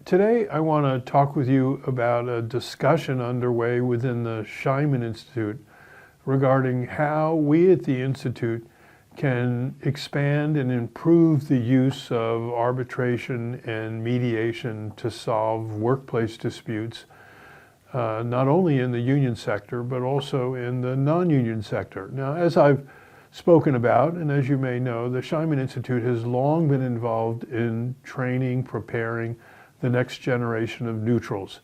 Today I want to talk with you about a discussion underway within the Scheinman Institute regarding how we at the Institute can expand and improve the use of arbitration and mediation to solve workplace disputes, not only in the union sector, but also in the non-union sector. Now, as I've spoken about, and as you may know, the Scheinman Institute has long been involved in training, preparing the next generation of neutrals.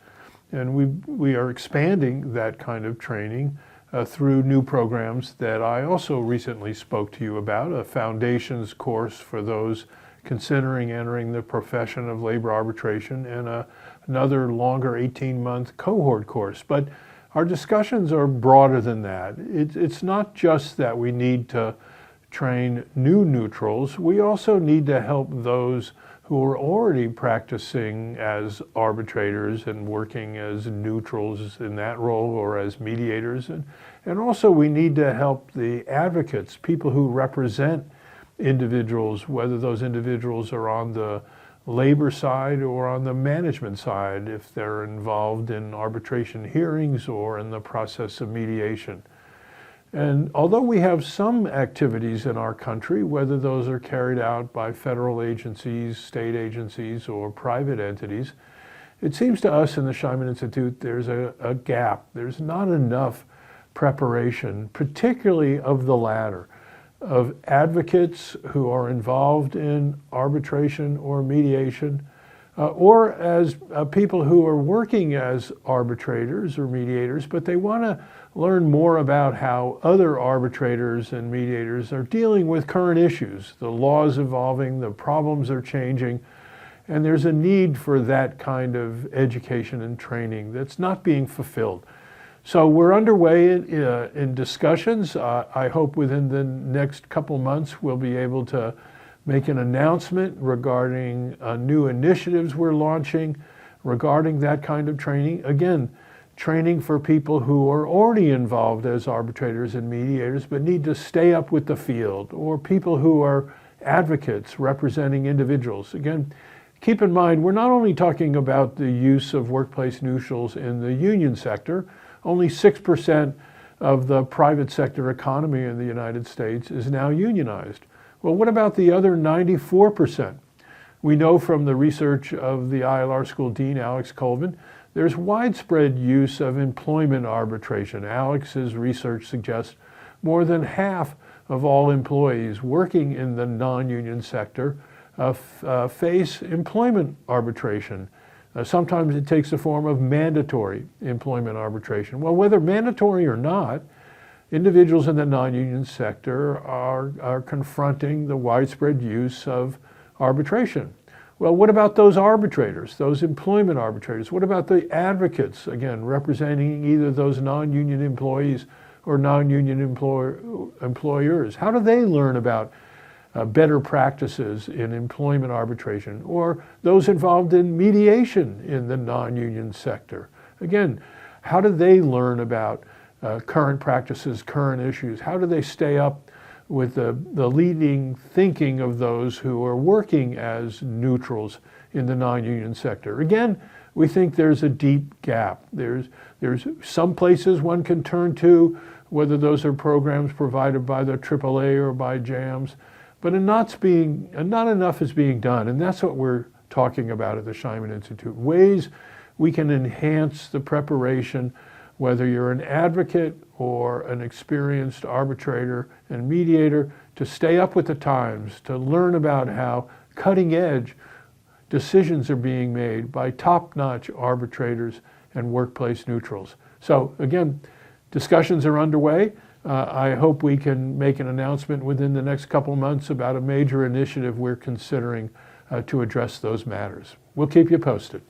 And we are expanding that kind of training through new programs that I also recently spoke to you about, a foundations course for those considering entering the profession of labor arbitration, and another longer 18-month cohort course. But our discussions are broader than that. It's not just that we need to train new neutrals, we also need to help those who are already practicing as arbitrators and working as neutrals in that role or as mediators. And also we need to help the advocates, people who represent individuals, whether those individuals are on the labor side or on the management side, if they're involved in arbitration hearings or in the process of mediation. And although we have some activities in our country, whether those are carried out by federal agencies, state agencies, or private entities, it seems to us in the Scheinman Institute there's a gap. There's not enough preparation, particularly of the latter, of advocates who are involved in arbitration or mediation, or as people who are working as arbitrators or mediators, but they want to learn more about how other arbitrators and mediators are dealing with current issues. The law is evolving, the problems are changing, and there's a need for that kind of education and training that's not being fulfilled. So we're underway in discussions. I hope within the next couple months we'll be able to make an announcement regarding new initiatives we're launching regarding that kind of training. Again, training for people who are already involved as arbitrators and mediators but need to stay up with the field, or people who are advocates representing individuals. Again, keep in mind, we're not only talking about the use of workplace neutrals in the union sector. Only 6% of the private sector economy in the United States is now unionized. Well, what about the other 94%? We know from the research of the ILR School Dean, Alex Colvin, there's widespread use of employment arbitration. Alex's research suggests more than half of all employees working in the non-union sector face employment arbitration. Sometimes it takes the form of mandatory employment arbitration. Well, whether mandatory or not, individuals in the non-union sector are confronting the widespread use of arbitration. Well, what about those arbitrators, those employment arbitrators? What about the advocates, again, representing either those non-union employees or non-union employers? How do they learn about better practices in employment arbitration, or those involved in mediation in the non-union sector? Again, how do they learn about current practices, current issues? How do they stay up with the leading thinking of those who are working as neutrals in the non-union sector? Again, we think there's a deep gap. There's some places one can turn to, whether those are programs provided by the AAA or by JAMS, but not enough is being done. And that's what we're talking about at the Scheinman Institute. Ways we can enhance the preparation, whether you're an advocate or an experienced arbitrator and mediator, to stay up with the times, to learn about how cutting-edge decisions are being made by top-notch arbitrators and workplace neutrals. So again, discussions are underway. I hope we can make an announcement within the next couple months about a major initiative we're considering to address those matters. We'll keep you posted.